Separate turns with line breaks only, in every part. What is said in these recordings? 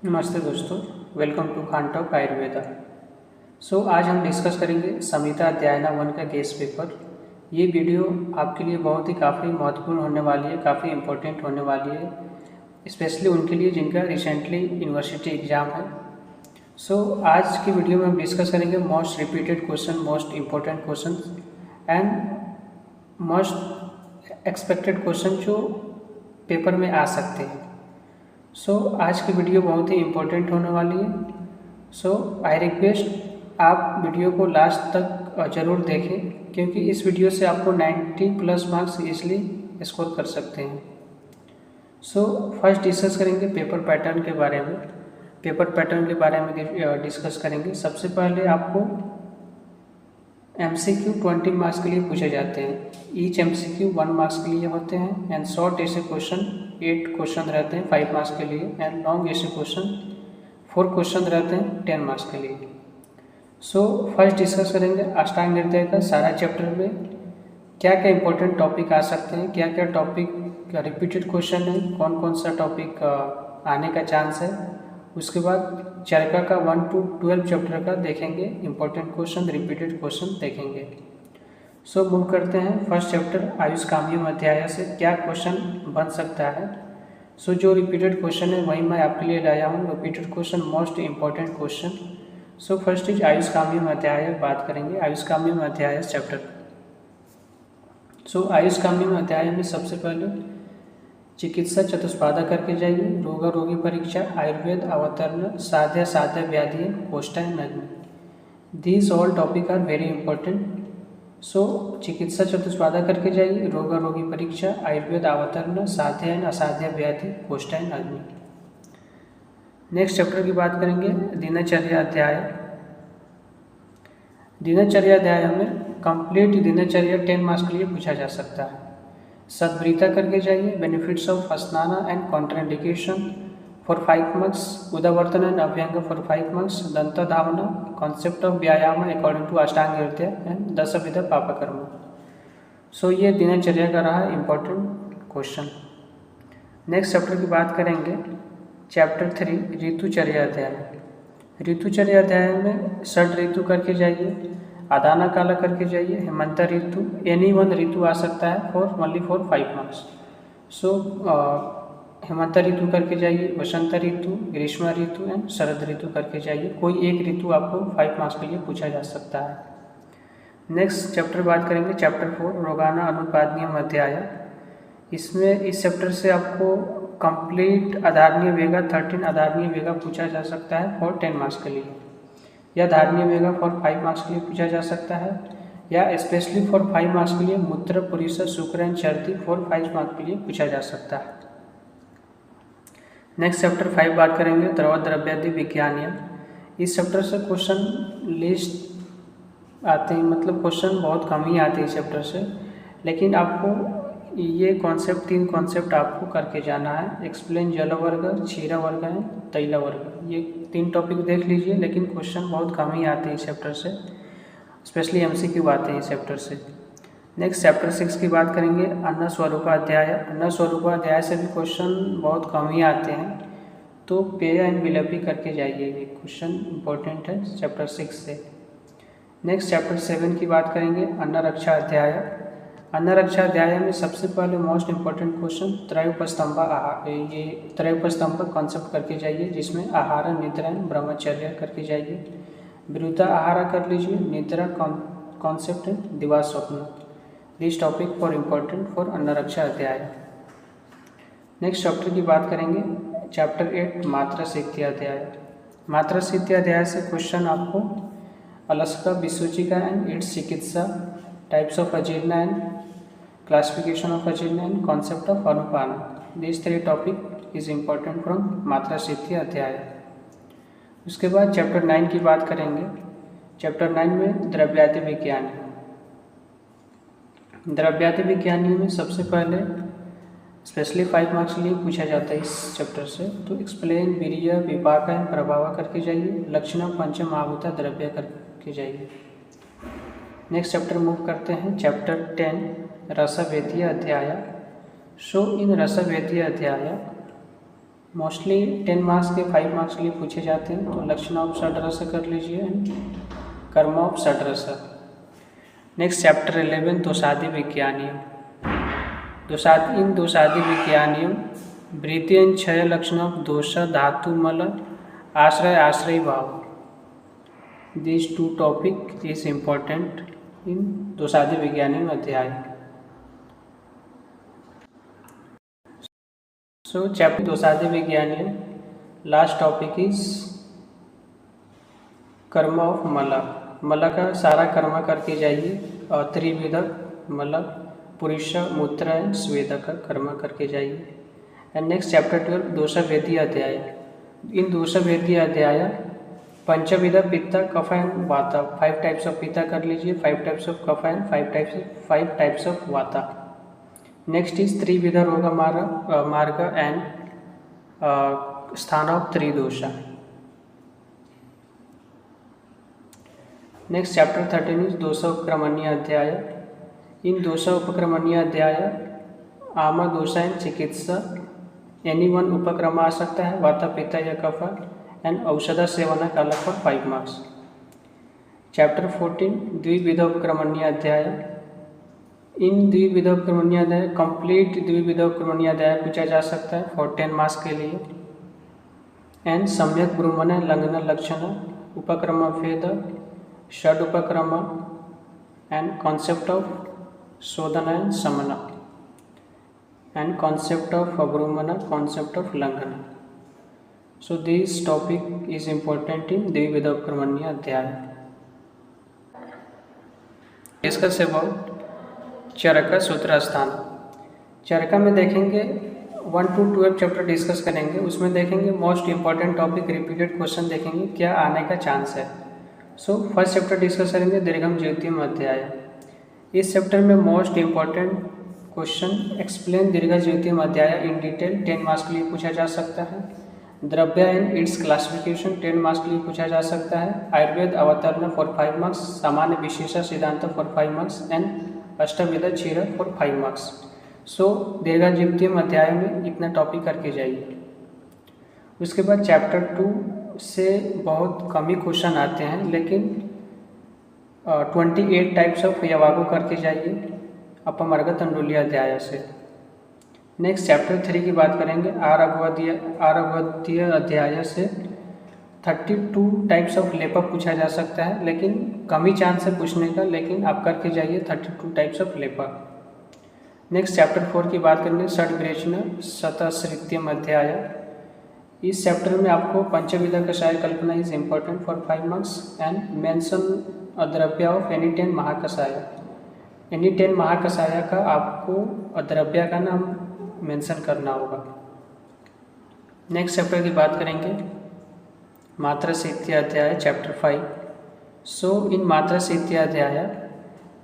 नमस्ते दोस्तों, welcome to Khan talk Ayurveda. आज हम डिस्कस करेंगे संहिता अध्याय 1 का केस पेपर। ये वीडियो आपके लिए बहुत ही काफ़ी महत्वपूर्ण होने वाली है, काफ़ी इम्पोर्टेंट होने वाली है, स्पेशली उनके लिए जिनका रिसेंटली यूनिवर्सिटी एग्ज़ाम है। आज की वीडियो में हम डिस्कस करेंगे most repeated question, most important question and most expected question जो पेपर में आ सकते हैं। आज की वीडियो बहुत ही इम्पोर्टेंट होने वाली है। आई रिक्वेस्ट आप वीडियो को लास्ट तक ज़रूर देखें, क्योंकि इस वीडियो से आपको 90+ मार्क्स इजली स्कोर कर सकते हैं। फर्स्ट डिस्कस करेंगे पेपर पैटर्न के बारे में। पेपर पैटर्न के बारे में डिस्कस करेंगे। सबसे पहले आपको MCQ 20 मार्क्स के लिए पूछे जाते हैं। ईच MCQ 1 मार्क्स के लिए होते हैं एंड शॉर्ट ऐसे क्वेश्चन 8 क्वेश्चन रहते हैं 5 मार्क्स के लिए एंड लॉन्ग ऐसे क्वेश्चन 4 क्वेश्चन रहते हैं 10 मार्क्स के लिए। फर्स्ट डिस्कस करेंगे अष्टांग नृत्य का सारा चैप्टर में क्या क्या इंपॉर्टेंट टॉपिक आ सकते हैं, क्या क्या टॉपिक रिपीटेड क्वेश्चन है, कौन कौन सा टॉपिक आने का चांस है। उसके बाद चरका का 1 to 12 चैप्टर का देखेंगे, इंपॉर्टेंट क्वेश्चन, रिपीटेड क्वेश्चन देखेंगे। मूव करते हैं फर्स्ट चैप्टर आयुष काम्यम अध्याय से क्या क्वेश्चन बन सकता है। जो रिपीटेड क्वेश्चन है वही मैं आपके लिए लाया हूँ, repeated question, most important question. First is Ayush Kamyam Adhyaya, बात करेंगे आयुष काम्यम अध्याय चैप्टर। आयुष काम्यम अध्याय में सबसे पहले चिकित्सा चतुष्पादा करके जाइए, रोगा रोगी परीक्षा, आयुर्वेद अवतरण, साध्य साध्य व्याधि, कोष्ठा नग्न। These all topic are very important. चिकित्सा चतुष्पादा करके जाइए, रोगा रोगी परीक्षा, आयुर्वेद अवतरण, साध्य असाध्य व्याधि, कोष्ठा नग्न। नेक्स्ट चैप्टर की बात करेंगे दिनचर्या अध्याय। दिनचर्या अध्याय में कंप्लीट दिनचर्या 10 मार्क्स के लिए पूछा जा सकता है। सद्वृता करके जाइए, benefits of asnana and contraindication for 5 marks, Udvartana and Abhyanga for 5 marks, dant dhavana, concept of vyayam according to Ashtanga Hridaya and 10 विध पापकर्म। ये दिनचर्या का रहा इम्पोर्टेंट क्वेश्चन। नेक्स्ट चैप्टर की बात करेंगे चैप्टर 3 ऋतुचर्या अध्याय। ऋतुचर्या अध्याय में षड ऋतु करके जाइए, आदाना काला करके जाइए, हेमंत ऋतु, एनी वन ऋतु आ सकता है ओनली फॉर 5 मार्क्स। हेमंत ऋतु करके जाइए, वसंत ऋतु, ग्रीष्म ऋतु एंड शरद ऋतु करके जाइए। कोई एक ऋतु आपको 5 मार्क्स के लिए पूछा जा सकता है। नेक्स्ट चैप्टर बात करेंगे चैप्टर 4 रोगाना अनुपादनीय अध्याय। इसमें इस चैप्टर से आपको कंप्लीट आधारणीय वेगा 13 आधारणीय वेगा पूछा जा सकता है फॉर 10 मार्क्स के लिए, या धारणीय वेगा फॉर 5 मार्क्स के लिए पूछा जा सकता है, या स्पेशली फॉर 5 मार्क्स के लिए मूत्र पुरुष शुक्र एंड छर्दी फॉर 5 मार्क्स के लिए पूछा जा सकता है। नेक्स्ट चैप्टर 5 बात करेंगे द्रव द्रव्यादि विज्ञानीय। इस चैप्टर से क्वेश्चन लिस्ट आते हैं, मतलब क्वेश्चन बहुत कम ही आते हैं इस चैप्टर से, लेकिन आपको ये कॉन्सेप्ट 3 कॉन्सेप्ट आपको करके जाना है। एक्सप्लेन जल वर्ग, क्षीर वर्ग है, तैल वर्ग। ये 3 टॉपिक देख लीजिए, लेकिन क्वेश्चन बहुत कम ही आते हैं इस चैप्टर से, स्पेशली MCQ आते हैं इस चैप्टर से। नेक्स्ट चैप्टर 6 की बात करेंगे अन्न स्वरूपाध्याय। अन्न स्वरूपाध्याय से भी क्वेश्चन बहुत कम ही आते हैं, तो पेय एंड विलपी करके जाइए, ये क्वेश्चन इंपॉर्टेंट है चैप्टर 6 से। नेक्स्ट चैप्टर 7 की बात करेंगे अन्न रक्षा अध्याय। अन्न रक्षा अध्याय में सबसे पहले मोस्ट इम्पॉर्टेंट क्वेश्चन त्रयोपस्तंभ आहार, ये त्रयोपस्तंभ कॉन्सेप्ट करके जाइए, जिसमें आहार, निद्रा, ब्रह्मचर्य करके जाइए। विरुद्धा आहार कर लीजिए, निद्रा कॉन्सेप्ट, दिवा स्वप्न। This topic for important for अन्न रक्षा अध्याय। नेक्स्ट चैप्टर की बात करेंगे चैप्टर 8 मात्रा सिद्धि अध्याय। मात्रा सिद्धि अध्याय से क्वेश्चन आपको Alasaka, Visuchika and its chikitsa, types of Ajirna and classification of Ajirna and concept of Anupana. This 3 topic is important from Matra Siddhi अध्याय। उसके बाद चैप्टर 9 की बात करेंगे। चैप्टर 9 में द्रव्यादि विज्ञान। द्रव्यादि विज्ञानियों में सबसे पहले स्पेशली 5 मार्क्स के लिए पूछा जाता है इस चैप्टर से, तो एक्सप्लेन वीर्य, विपाक एंड प्रभाव करके जाइए, लक्षण पंचम आहुता द्रव्य करके जाइए। नेक्स्ट चैप्टर मूव करते हैं चैप्टर 10 रसवेदीय अध्याय। इन रसवेदीय अध्याय मोस्टली 10 मार्क्स के 5 मार्क्स के लिए पूछे जाते हैं। तो लक्षण ऑफ षड्रस कर लीजिए, karma of shadrasa. Next chapter 11 Doshadi Vigyaniyam. Doshadi Vigyaniyam vriddhi kshaya lakshana of dosha dhatu mala ashraya bhava. This two topic is important in Doshadi Vigyaniyam Adhyaya. So chapter Doshadi Vigyaniyam last topic is karma of mala. मल का सारा कर्म करके जाइए और त्रिविधक मल पुरुष मूत्र एंड स्वेद का कर्म करके जाइए। एंड नेक्स्ट चैप्टर 12 दोषभेदी अध्याय। इन दोषभेदी अध्याय पंचविध पित्त कफ एंड वाता, 5 टाइप्स ऑफ पित्त कर लीजिए, 5 types of kapha and 5 types of vata. Next is त्रिविध रोग मार्ग एंड स्थान ऑफ त्रिदोषा। नेक्स्ट चैप्टर 13 इज दोष उपक्रमणीय अध्याय। इन दोष उपक्रमणीय अध्याय आम दोष एंड चिकित्सा, एनी वन उपक्रम आ सकता है, वाता पित्त या कफ एंड औषध सेवन काल फॉर 5 मार्क्स। चैप्टर 14 द्विविध उपक्रमणीय अध्याय। इन द्विविध उपक्रमणीय अध्याय कंप्लीट द्विविध उपक्रमणीय अध्याय पूछा जा सकता है फॉर 10 मार्क्स के लिए। एंड सम्यक ब्रूमण लंघन लक्षण, उपक्रम bheda, shad upakrama and concept of shodhana and shamana and concept of abrumhana, concept of langhana. So this topic is important in Dwividha Upakramaniya Adhyaya. Discuss about चरक सूत्र स्थान। चरका में देखेंगे 1 to 12 चैप्टर डिस्कस करेंगे। उसमें देखेंगे most important topic, repeated question देखेंगे क्या आने का चांस है। सो फर्स्ट चैप्टर डिस्कस करेंगे दीर्घम ज्योतिम अध्याय। इस चैप्टर में मोस्ट इंपॉर्टेंट क्वेश्चन एक्सप्लेन दीर्घ ज्योतिम अध्याय इन डिटेल, 10 मार्क्स के लिए पूछा जा सकता है। द्रव्य एंड इट्स क्लासिफिकेशन 10 मार्क्स के लिए पूछा जा सकता है। आयुर्वेद अवतरण for 5 marks, samanya vishesha siddhanta for 5 marks and ashtavidha ksheera for 5 marks. So Deergha Jivitiya अध्याय में इतना टॉपिक करके जाइए। उसके बाद चैप्टर 2 से बहुत कम ही क्वेश्चन आते हैं, लेकिन 28 टाइप्स ऑफ यवागो करके जाइए अपमर्ग तंडुलीय अध्याय से। नेक्स्ट चैप्टर 3 की बात करेंगे आरभ्वदीय अध्याय से 32 टाइप्स ऑफ लेप पूछा जा सकता है, लेकिन कम ही चांस है पूछने का, लेकिन आप करके जाइए 32 टाइप्स ऑफ लेप। नेक्स्ट चैप्टर 4 की बात करेंगे षड्ग्रेचन शतश्रित्यम अध्याय। इस चैप्टर में आपको panchavidha kashaya kalpana is important for 5 marks and mention dravya of any 10 mahakashaya. Any 10 mahakashaya का आपको द्रव्य का नाम मेंशन करना होगा। नेक्स्ट चैप्टर की बात करेंगे मात्रा साहित्य अध्याय चैप्टर 5। सो इन मात्रा साहित्य अध्याय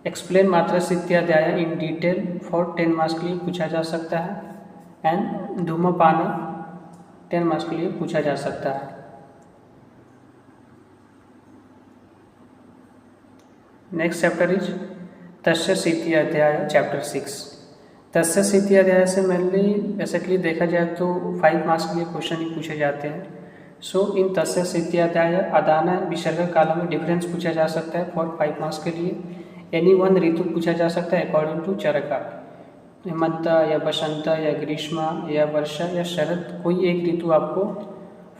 एक्सप्लेन मात्रा साहित्य अध्याय इन डिटेल फॉर 10 मार्क्स के लिए पूछा जा सकता है। एंड धूमपान 10 मार्क्स के लिए पूछा जा सकता है। नेक्स्ट चैप्टर इज तस्य साहित्य अध्याय चैप्टर 6। तस्य साहित्य अध्याय से मेनली बेसिकली देखा जाए तो 5 मार्क्स के लिए क्वेश्चन ही पूछे जाते हैं। सो इन तस्य साहित्य अध्याय अदान विसर्ग काल में डिफरेंस पूछा जा सकता है फॉर 5 मार्क्स के लिए। एनी वन ऋतु पूछा जा सकता है अकॉर्डिंग टू चरका, हेमंत या बसंत या ग्रीष्म या वर्षा या शरद, कोई एक ऋतु आपको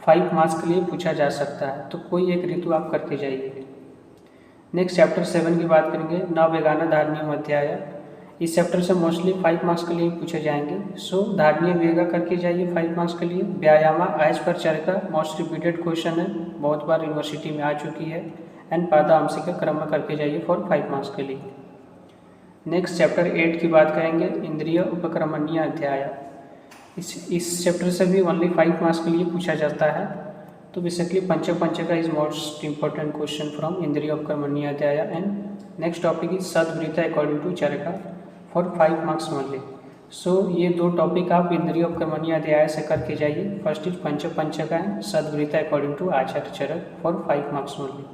5 मार्क्स के लिए पूछा जा सकता है, तो कोई एक ऋतु आप करके जाइए। नेक्स्ट चैप्टर 7 की बात करेंगे नववेगान धारणीय अध्याय। इस चैप्टर से मोस्टली 5 मार्क्स के लिए पूछे जाएंगे। सो धारणीय वेगा करके जाइए 5 मार्क्स के लिए। व्यायाम एज पर चरका मोस्ट रिपीटेड क्वेश्चन है, बहुत बार यूनिवर्सिटी में आ चुकी है। एंड पादांशी का क्रम करके जाइए फॉर 5 मार्क्स के लिए। नेक्स्ट चैप्टर 8 की बात करेंगे इंद्रिय उपक्रमणीय अध्याय। इस चैप्टर से भी ओनली 5 मार्क्स के लिए पूछा जाता है। तो बेसिकली पंच का is most important question from Indriya Upakramaniya Adhyaya. And next topic is sadvritta according to Charaka for 5 marks only. So ये 2 टॉपिक आप इंद्रिय उपक्रमणीय अध्याय से करके जाइए। फर्स्ट इज पंच का and sadvritta according to Acharya Charak for 5 marks only.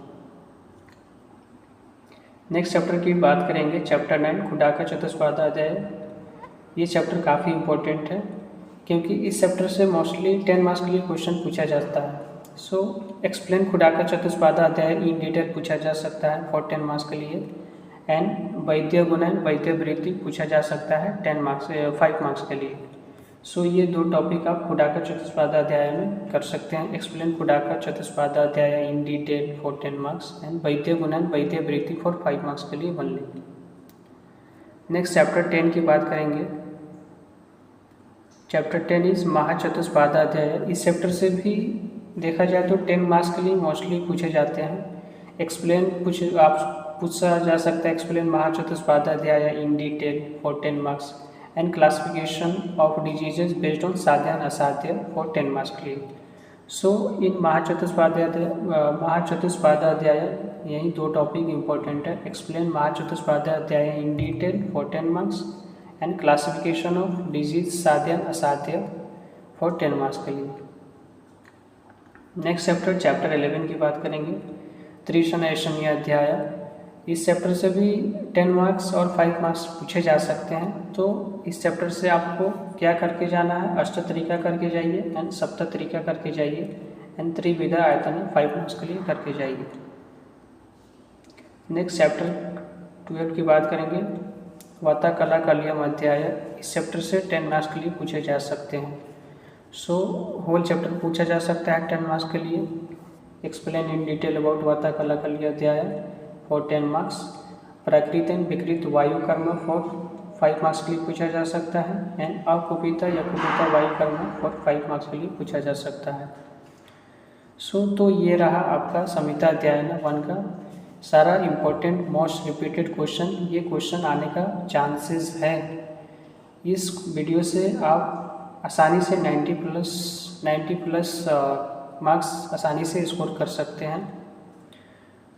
Next chapter की बात करेंगे चैप्टर 9 खुडा का चतुष्पाद अध्याय। ये चैप्टर काफ़ी इंपॉर्टेंट है। क्योंकि इस चैप्टर से मोस्टली 10 मार्क्स के लिए क्वेश्चन पूछा जाता है। सो एक्सप्लेन खुडाका चतुष्पादाध्याय इन डिटेल पूछा जा सकता है फॉर 10 मार्क्स के लिए। एंड वैद्य गुणन वैद्य वृत्ति पूछा जा सकता है 5 मार्क्स के लिए। सो ये 2 टॉपिक आप खुडाका चतुष्पादाध्याय में कर सकते हैं। एक्सप्लेन खुडाका चतुष्पादाध्याय in detail for 10 marks and वैद्य गुणन वैद्य वृत्ति फॉर 5 मार्क्स के लिए ओनली। नेक्स्ट चैप्टर 10 की बात करेंगे। चैप्टर 10 इज महाचतुष्पादाध्याय। इस चैप्टर से भी देखा जाए तो 10 मार्क्स के लिए मोस्टली पूछे जाते हैं। एक्सप्लेन पूछा जा सकता है एक्सप्लेन महाचतुष्पादाध्याय in detail for 10 marks and classification of diseases based on साध्य एंड असाध्य फॉर 10 मार्क्स के लिए। सो इन महाचतुष्पादाध्याय यही 2 टॉपिक इंपॉर्टेंट है। एक्सप्लेन महाचतुष्पादाध्याय in detail for 10 marks and classification of disease साध्य एंड असाध्य फॉर 10 मार्क्स के लिए। नेक्स्ट चैप्टर 11 की बात करेंगे। त्रिशनैषणीय अध्याय। इस चैप्टर से भी 10 मार्क्स और 5 मार्क्स पूछे जा सकते हैं। तो इस चैप्टर से आपको क्या करके जाना है, अष्टतरिका करके जाइए एंड सप्ततरिका करके जाइए एंड त्रिविधा आयतन 5 मार्क्स के लिए करके जाइए। नेक्स्ट चैप्टर 12 की बात करेंगे। वाता कला कलियम अध्याय। इस चैप्टर से 10 मार्क्स के लिए पूछे जा सकते हैं। सो होल चैप्टर पूछा जा सकता है 10 मार्क्स के लिए। एक्सप्लेन इन डिटेल अबाउट वाता कला कलिय अध्याय फॉर 10 मार्क्स। प्रकृत एंड विकृत वायु कर्म फॉर 5 मार्क्स के लिए पूछा जा सकता है एंड अकुपिता या कुपिता वायु कर्म फॉर 5 मार्क्स के लिए पूछा जा सकता है। सो तो ये रहा आपका संहिता अध्याय 1 का सारा इम्पोर्टेंट मोस्ट रिपीटेड क्वेश्चन। ये क्वेश्चन आने का चांसेस है। इस वीडियो से आप आसानी से 90 प्लस मार्क्स आसानी से स्कोर कर सकते हैं।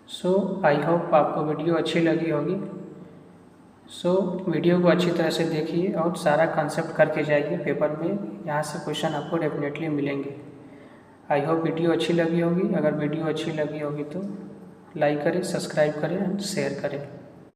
सो आई होप आपको वीडियो अच्छी लगी होगी। सो वीडियो को अच्छी तरह से देखिए और सारा कंसेप्ट करके जाइए पेपर में। यहाँ से क्वेश्चन आपको डेफिनेटली मिलेंगे। आई होप वीडियो अच्छी लगी होगी। अगर वीडियो अच्छी लगी होगी तो लाइक करें, सब्सक्राइब करें एंड शेयर करें।